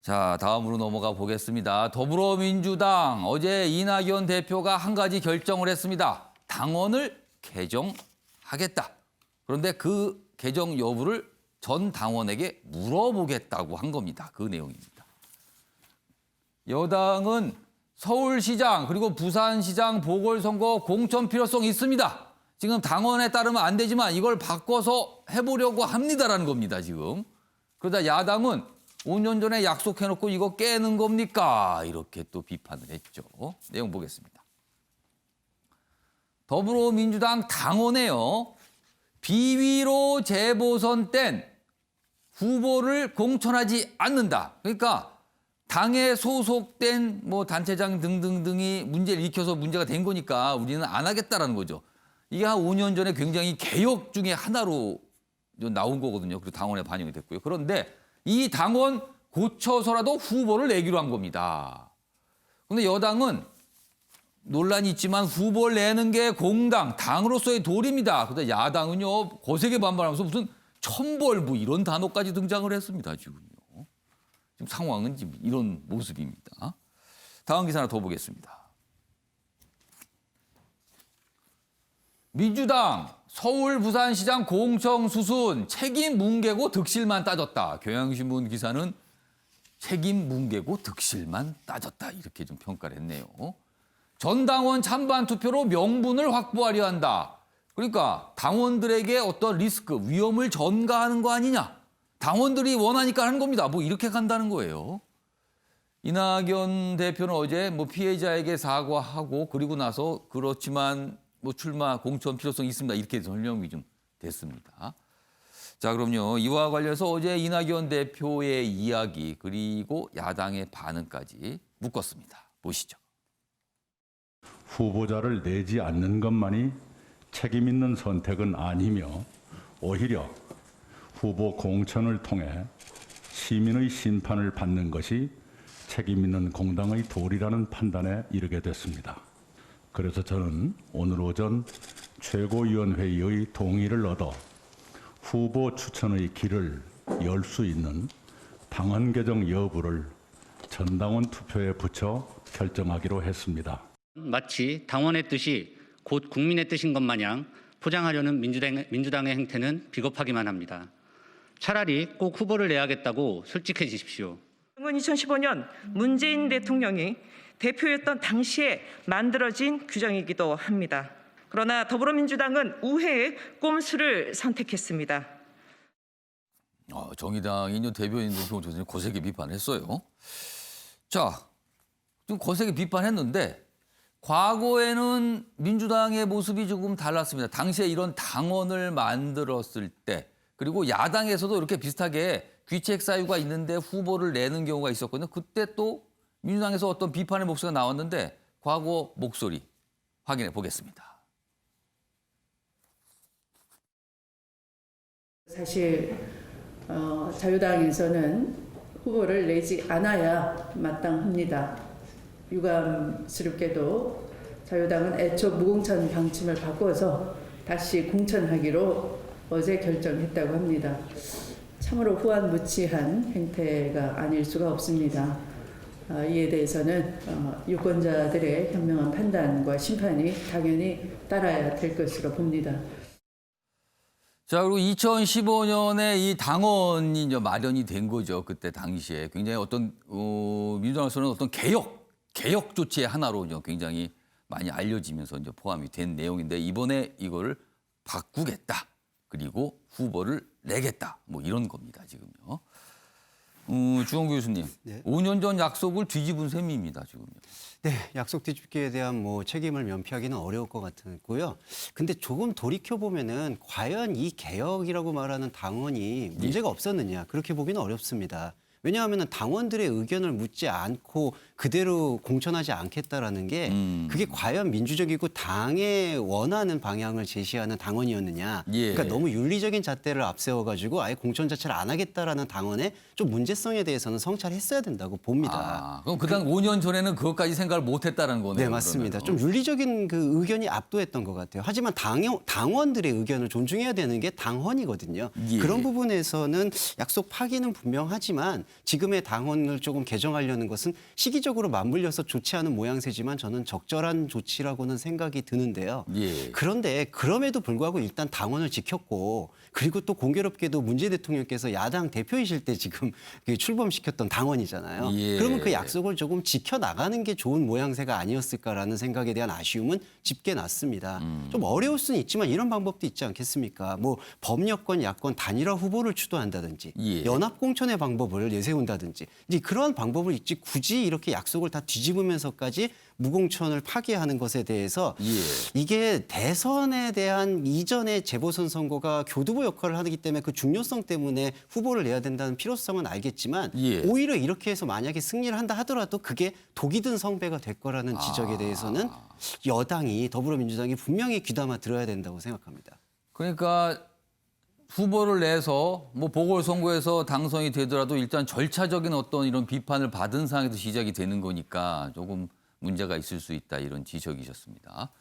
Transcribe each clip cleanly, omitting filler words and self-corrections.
자, 다음으로 넘어가 보겠습니다. 더불어민주당 어제 이낙연 대표가 한 가지 결정을 했습니다. 당원을 개정하겠다. 그런데 그 개정 여부를 전 당원에게 물어보겠다고 한 겁니다. 그 내용입니다. 여당은 서울시장 그리고 부산시장 보궐선거 공천 필요성이 있습니다. 지금 당원에 따르면 안 되지만 이걸 바꿔서 해보려고 합니다라는 겁니다. 지금. 그러다 야당은 5년 전에 약속해놓고 이거 깨는 겁니까? 이렇게 또 비판을 했죠. 내용 보겠습니다. 더불어민주당 당원에요. 비위로 재보선 땐 후보를 공천하지 않는다. 그러니까 당에 소속된 뭐 단체장 등등등이 문제를 일으켜서 문제가 된 거니까 우리는 안 하겠다라는 거죠. 이게 한 5년 전에 굉장히 개혁 중에 하나로 나온 거거든요. 그리고 당원에 반영이 됐고요. 그런데 이 당원 고쳐서라도 후보를 내기로 한 겁니다. 그런데 여당은 논란이 있지만 후보를 내는 게 공당, 당으로서의 도리입니다. 그런데 야당은요, 거세게 반발하면서 무슨 천벌 뭐 이런 단어까지 등장을 했습니다. 지금요. 지금 상황은 지금 이런 모습입니다. 다음 기사 하나 더 보겠습니다. 민주당 서울 부산시장 공청 수순 책임 뭉개고 득실만 따졌다. 경향신문 기사는 책임 뭉개고 득실만 따졌다. 이렇게 좀 평가를 했네요. 전당원 찬반 투표로 명분을 확보하려 한다. 그러니까 당원들에게 어떤 리스크, 위험을 전가하는 거 아니냐. 당원들이 원하니까 하는 겁니다. 뭐 이렇게 간다는 거예요. 이낙연 대표는 어제 뭐 피해자에게 사과하고 그리고 나서 그렇지만 뭐 출마 공천 필요성이 있습니다. 이렇게 설명이 좀 됐습니다. 자, 그럼요. 이와 관련해서 어제 이낙연 대표의 이야기 그리고 야당의 반응까지 묶었습니다. 보시죠. 후보자를 내지 않는 것만이 책임 있는 선택은 아니며 오히려 후보 공천을 통해 시민의 심판을 받는 것이 책임 있는 공당의 도리라는 판단에 이르게 됐습니다. 그래서 저는 오늘 오전 최고위원회의의 동의를 얻어 후보 추천의 길을 열 수 있는 당원 개정 여부를 전당원 투표에 붙여 결정하기로 했습니다. 마치 당원의 뜻이 곧 국민의 뜻인 것 마냥 포장하려는 민주당의 행태는 비겁하기만 합니다. 차라리 꼭 후보를 내야겠다고 솔직해지십시오. 2015년 문재인 대통령이 대표였던 당시에 만들어진 규정이기도 합니다. 그러나 더불어민주당은 우회의 꼼수를 선택했습니다. 정의당이 대변인도 거세게 비판했어요. 자, 좀 거세게 비판했는데 과거에는 민주당의 모습이 조금 달랐습니다. 당시에 이런 당원을 만들었을 때 그리고 야당에서도 이렇게 비슷하게 귀책 사유가 있는데 후보를 내는 경우가 있었거든요. 그때 또 민주당에서 어떤 비판의 목소리가 나왔는데 과거 목소리 확인해 보겠습니다. 사실 자유당에서는 후보를 내지 않아야 마땅합니다. 유감스럽게도 자유당은 애초 무공천 방침을 바꿔서 다시 공천하기로 어제 결정했다고 합니다. 참으로 후안무치한 행태가 아닐 수가 없습니다. 이에 대해서는 유권자들의 현명한 판단과 심판이 당연히 따라야 될 것으로 봅니다. 자, 그리고 2015년에 이 당원이 이제 마련이 된 거죠. 그때 당시에 굉장히 어떤 민주당에서는 어떤 개혁 조치의 하나로 이제 굉장히 많이 알려지면서 이제 포함이 된 내용인데 이번에 이걸 바꾸겠다. 그리고 후보를 내겠다. 뭐 이런 겁니다, 지금요. 주홍구 교수님, 네. 5년 전 약속을 뒤집은 셈입니다, 지금요. 네, 약속 뒤집기에 대한 뭐 책임을 면피하기는 어려울 것 같고요. 근데 조금 돌이켜 보면은 과연 이 개혁이라고 말하는 당원이 문제가 없었느냐 그렇게 보기는 어렵습니다. 왜냐하면 당원들의 의견을 묻지 않고 그대로 공천하지 않겠다라는 게 그게 과연 민주적이고 당에 원하는 방향을 제시하는 당원이었느냐. 예. 그러니까 너무 윤리적인 잣대를 앞세워가지고 아예 공천 자체를 안 하겠다라는 당원의 좀 문제성에 대해서는 성찰했어야 된다고 봅니다. 그럼 그당 5년 전에는 그것까지 생각을 못했다는 거네요. 네, 맞습니다. 그러면. 좀 윤리적인 그 의견이 압도했던 것 같아요. 하지만 당원들의 의견을 존중해야 되는 게 당헌이거든요. 예. 그런 부분에서는 약속 파기는 분명하지만 지금의 당원을 조금 개정하려는 것은 시기적으로 맞물려서 좋지 않은 모양새지만 저는 적절한 조치라고는 생각이 드는데요. 예. 그런데 그럼에도 불구하고 일단 당원을 지켰고 그리고 또 공교롭게도 문재인 대통령께서 야당 대표이실 때 지금 출범시켰던 당원이잖아요. 예. 그러면 그 약속을 조금 지켜나가는 게 좋은 모양새가 아니었을까라는 생각에 대한 아쉬움은 짙게 났습니다. 좀 어려울 수는 있지만 이런 방법도 있지 않겠습니까? 뭐 범여권, 야권 단일화 후보를 추도한다든지 예. 연합공천의 방법을 내세운다든지 이제 그런 방법을 있지 굳이 이렇게 약속을 다 뒤집으면서까지 무공천을 파기하는 것에 대해서 예. 이게 대선에 대한 이전의 재보선 선거가 교두보 역할을 하기 때문에 그 중요성 때문에 후보를 내야 된다는 필요성은 알겠지만 예. 오히려 이렇게 해서 만약에 승리를 한다 하더라도 그게 독이 든 성배가 될 거라는 지적에 대해서는 여당이 더불어민주당이 분명히 귀담아 들어야 된다고 생각합니다. 그러니까 후보를 내서 뭐 보궐선거에서 당선이 되더라도 일단 절차적인 어떤 이런 비판을 받은 상황에서 시작이 되는 거니까 조금 문제가 있을 수 있다 이런 지적이셨습니다.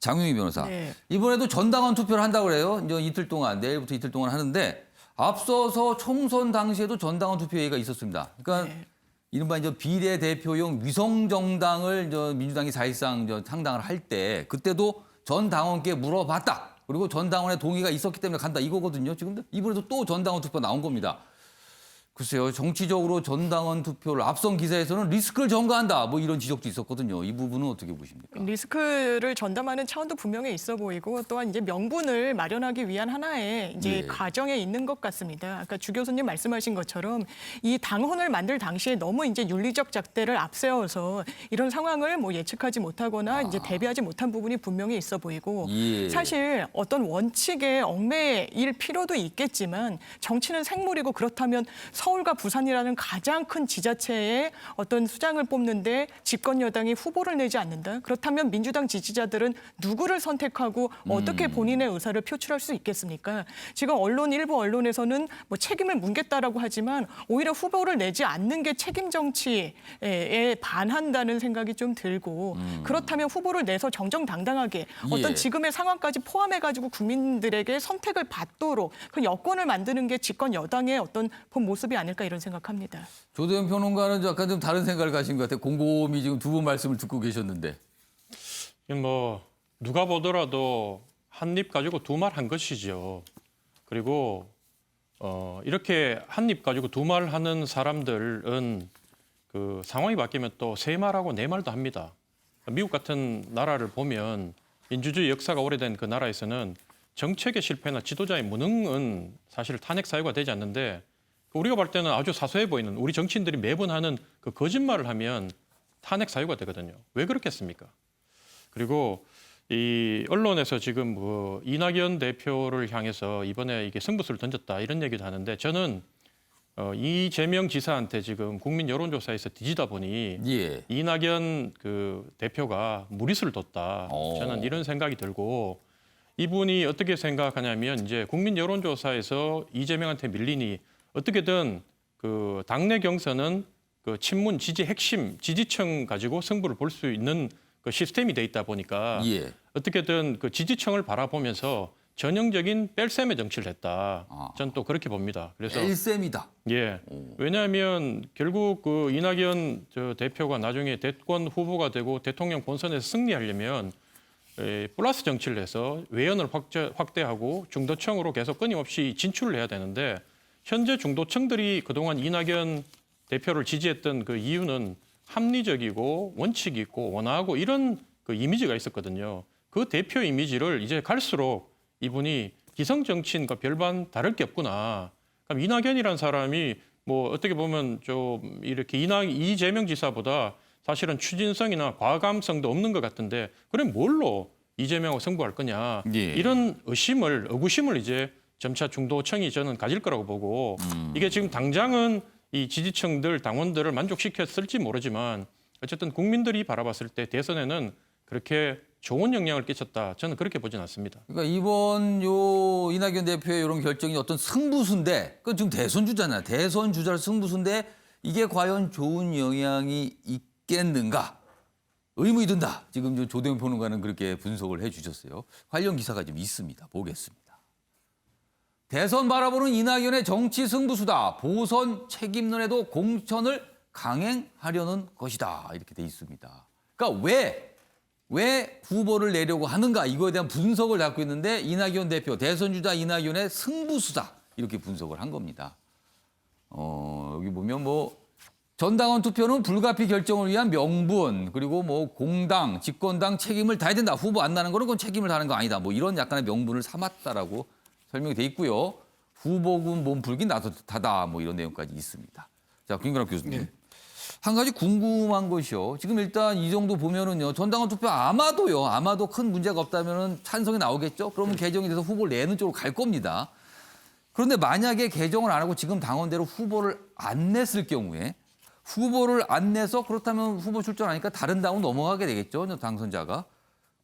장윤희 변호사. 네. 이번에도 전당원 투표를 한다고 그래요. 이제 이틀 동안 내일부터 이틀 동안 하는데 앞서서 총선 당시에도 전당원 투표회의가 있었습니다. 그러니까 네. 이른바 이제 비례대표용 위성정당을 민주당이 사실상 창당을 할 때 그때도 전 당원께 물어봤다. 그리고 전 당원의 동의가 있었기 때문에 간다 이거거든요. 지금 이번에도 또 전당원 투표 나온 겁니다. 글쎄요. 정치적으로 전당원 투표를 앞선 기사에서는 리스크를 전가한다. 뭐 이런 지적도 있었거든요. 이 부분은 어떻게 보십니까? 리스크를 전담하는 차원도 분명히 있어 보이고 또한 이제 명분을 마련하기 위한 하나의 이제 예. 과정에 있는 것 같습니다. 아까 주 교수님 말씀하신 것처럼 이 당헌을 만들 당시에 너무 이제 윤리적 잣대를 앞세워서 이런 상황을 뭐 예측하지 못하거나 이제 대비하지 못한 부분이 분명히 있어 보이고 예. 사실 어떤 원칙에 얽매일 필요도 있겠지만 정치는 생물이고 그렇다면 서울과 부산이라는 가장 큰 지자체의 어떤 수장을 뽑는데 집권 여당이 후보를 내지 않는다. 그렇다면 민주당 지지자들은 누구를 선택하고 어떻게 본인의 의사를 표출할 수 있겠습니까? 지금 일부 언론에서는 뭐 책임을 묻겠다라고 하지만 오히려 후보를 내지 않는 게 책임 정치에 반한다는 생각이 좀 들고 그렇다면 후보를 내서 정정당당하게 어떤 예. 지금의 상황까지 포함해가지고 국민들에게 선택을 받도록 그 여건을 만드는 게 집권 여당의 어떤 본 모습이 아닐까 이런 생각합니다. 조대현 평론가는 약간 좀 다른 생각을 가신 것 같아요. 곰곰이 지금 두 분 말씀을 듣고 계셨는데. 뭐 누가 보더라도 한 입 가지고 두 말 한 것이죠. 그리고 이렇게 한 입 가지고 두 말 하는 사람들은 그 상황이 바뀌면 또 세 말하고 네 말도 합니다. 미국 같은 나라를 보면 민주주의 역사가 오래된 그 나라에서는 정책의 실패나 지도자의 무능은 사실 탄핵 사유가 되지 않는데 우리가 볼 때는 아주 사소해 보이는 우리 정치인들이 매번 하는 그 거짓말을 하면 탄핵 사유가 되거든요. 왜 그렇겠습니까? 그리고 이 언론에서 지금 뭐 이낙연 대표를 향해서 이번에 이게 승부수를 던졌다 이런 얘기도 하는데 저는 이재명 지사한테 지금 국민 여론조사에서 뒤지다 보니 예. 이낙연 그 대표가 무리수를 뒀다. 저는 이런 생각이 들고 이분이 어떻게 생각하냐면 이제 국민 여론조사에서 이재명한테 밀리니 어떻게든 그 당내 경선은 그 친문 지지 핵심 지지층 가지고 승부를 볼 수 있는 그 시스템이 돼 있다 보니까 예. 어떻게든 그 지지층을 바라보면서 전형적인 뺄셈의 정치를 했다. 저는 또 그렇게 봅니다. 그래서 일셈이다. 예. 왜냐하면 결국 그 이낙연 대표가 나중에 대권 후보가 되고 대통령 본선에서 승리하려면 플러스 정치를 해서 외연을 확대하고 중도층으로 계속 끊임없이 진출을 해야 되는데 현재 중도층들이 그동안 이낙연 대표를 지지했던 그 이유는 합리적이고 원칙이 있고 원하고 이런 그 이미지가 있었거든요. 그 대표 이미지를 이제 갈수록 이분이 기성 정치인과 별반 다를 게 없구나. 그럼 이낙연이라는 사람이 뭐 어떻게 보면 좀 이렇게 이재명 지사보다 사실은 추진성이나 과감성도 없는 것 같은데 그럼 뭘로 이재명하고 승부할 거냐. 예. 이런 의구심을 이제 점차 중도층이 저는 가질 거라고 보고 이게 지금 당장은 이 지지층들, 당원들을 만족시켰을지 모르지만 어쨌든 국민들이 바라봤을 때 대선에는 그렇게 좋은 영향을 끼쳤다. 저는 그렇게 보진 않습니다. 그러니까 이번 요 이낙연 대표의 이런 결정이 어떤 승부수인데, 그 지금 대선 주자잖아요. 대선 주자를 승부수인데 이게 과연 좋은 영향이 있겠는가? 의문이 든다. 지금 조대현 평론가는 그렇게 분석을 해주셨어요. 관련 기사가 좀 있습니다. 보겠습니다. 대선 바라보는 이낙연의 정치 승부수다. 보선 책임론에도 공천을 강행하려는 것이다. 이렇게 돼 있습니다. 그러니까 왜 후보를 내려고 하는가 이거에 대한 분석을 갖고 있는데 이낙연 대표, 대선주자 이낙연의 승부수다. 이렇게 분석을 한 겁니다. 여기 보면 뭐 전당원 투표는 불가피 결정을 위한 명분, 그리고 뭐 공당, 집권당 책임을 다해야 된다. 후보 안 나는 거는 그건 책임을 다하는 거 아니다. 뭐 이런 약간의 명분을 삼았다라고 설명이 돼 있고요. 후보군 몸풀기 나듯하다. 뭐 이런 내용까지 있습니다. 자, 김근학 교수님. 한 가지 궁금한 것이요. 지금 일단 이 정도 보면은요. 전당원 투표 아마도 큰 문제가 없다면은 찬성이 나오겠죠. 그러면 개정이 돼서 후보를 내는 쪽으로 갈 겁니다. 그런데 만약에 개정을 안 하고 지금 당원대로 후보를 안 냈을 경우에 후보를 안 내서 그렇다면 후보 출전하니까 다른 당으로 넘어가게 되겠죠. 당선자가.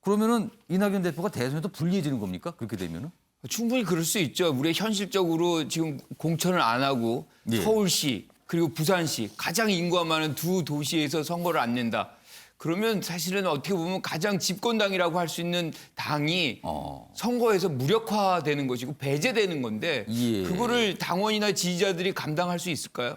그러면은 이낙연 대표가 대선에서 불리해지는 겁니까? 그렇게 되면은? 충분히 그럴 수 있죠. 우리가 현실적으로 지금 공천을 안 하고 예. 서울시 그리고 부산시 가장 인구가 많은 두 도시에서 선거를 안 낸다. 그러면 사실은 어떻게 보면 가장 집권당이라고 할 수 있는 당이 선거에서 무력화되는 것이고 배제되는 건데 예. 그거를 당원이나 지지자들이 감당할 수 있을까요?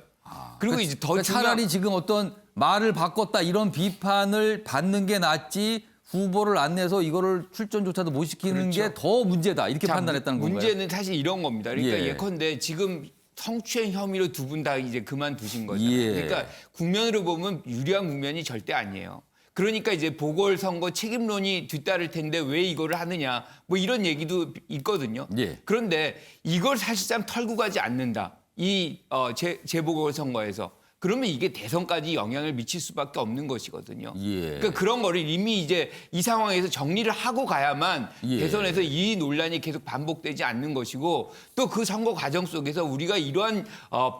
그리고 이제 더 중요한 차라리 지금 어떤 말을 바꿨다 이런 비판을 받는 게 낫지 후보를 안 내서 이거를 출전조차도 못 시키는 그렇죠. 게 더 문제다 이렇게 자, 판단했다는 건가요? 문제는 사실 이런 겁니다. 그러니까 예. 예컨대 지금 성추행 혐의로 두 분 다 이제 그만두신 거잖아요. 예. 그러니까 국면으로 보면 유리한 국면이 절대 아니에요. 그러니까 이제 보궐선거 책임론이 뒤따를 텐데 왜 이거를 하느냐 뭐 이런 얘기도 있거든요. 예. 그런데 이걸 사실상 털고 가지 않는다. 이 재보궐선거에서. 그러면 이게 대선까지 영향을 미칠 수밖에 없는 것이거든요. 예. 그러니까 그런 거를 이미 이제 이 상황에서 정리를 하고 가야만 예. 대선에서 이 논란이 계속 반복되지 않는 것이고 또 그 선거 과정 속에서 우리가 이러한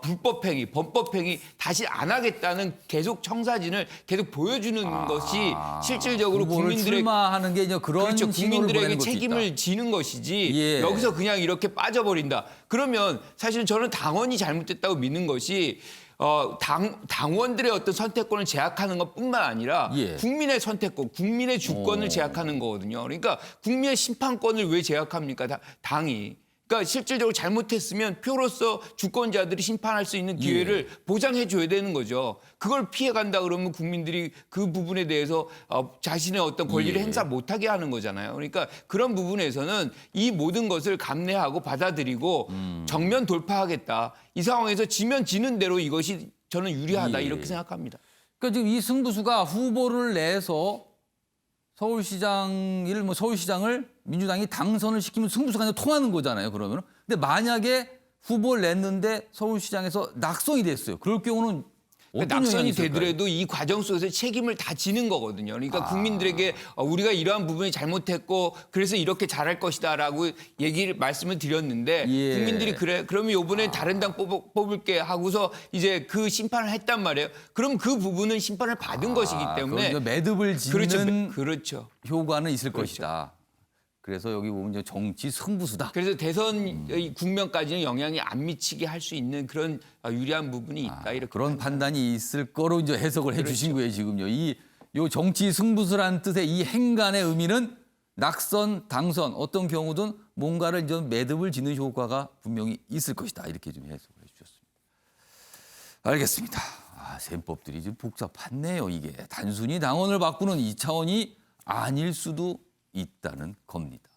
불법행위, 범법행위 다시 안 하겠다는 계속 청사진을 계속 보여주는 것이 실질적으로 후보를 국민들의 출마하는 게 이제 그런 그렇죠. 신호를 보내는 국민들에게 것도 책임을 있다. 지는 것이지 예. 여기서 그냥 이렇게 빠져버린다. 그러면 사실 저는 당원이 잘못됐다고 믿는 것이 당원들의 어떤 선택권을 제약하는 것뿐만 아니라 예. 국민의 선택권, 국민의 주권을 제약하는 거거든요. 그러니까 국민의 심판권을 왜 제약합니까? 당이. 그러니까 실질적으로 잘못했으면 표로서 주권자들이 심판할 수 있는 기회를 보장해 줘야 되는 거죠. 그걸 피해간다 그러면 국민들이 그 부분에 대해서 자신의 어떤 권리를 행사 못하게 하는 거잖아요. 그러니까 그런 부분에서는 이 모든 것을 감내하고 받아들이고 정면 돌파하겠다. 이 상황에서 지면 지는 대로 이것이 저는 유리하다 예. 이렇게 생각합니다. 그러니까 지금 이 승부수가 후보를 내서 서울시장을 민주당이 당선을 시키면 승부수가 아니라 통하는 거잖아요. 그러면. 근데 만약에 후보를 냈는데 서울시장에서 낙선이 됐어요. 그럴 경우는 어떤 낙선이 영향이 있을까요? 되더라도 이 과정 속에서 책임을 다 지는 거거든요. 그러니까 국민들에게 우리가 이러한 부분이 잘못했고 그래서 이렇게 잘할 것이다라고 말씀을 드렸는데 예. 국민들이 그러면 이번에 다른 당 뽑을게 하고서 이제 그 심판을 했단 말이에요. 그럼 그 부분은 심판을 받은 것이기 때문에 그러니까 매듭을 짓는 그렇죠. 효과는 있을 것이다. 그래서 여기 보면 이제 정치 승부수다. 그래서 대선 국면까지는 영향이 안 미치게 할 수 있는 그런 유리한 부분이 있다. 이렇게 그런 판단이 있을 거로 이제 해석을 해주신 거예요 지금요. 요 정치 승부수라는 뜻의 이 행간의 의미는 낙선, 당선 어떤 경우든 뭔가를 이제 매듭을 짓는 효과가 분명히 있을 것이다. 이렇게 좀 해석을 해주셨습니다. 알겠습니다. 셈법들이 좀 복잡하네요. 이게 단순히 당원을 바꾸는 이 차원이 아닐 수도 있다는 겁니다.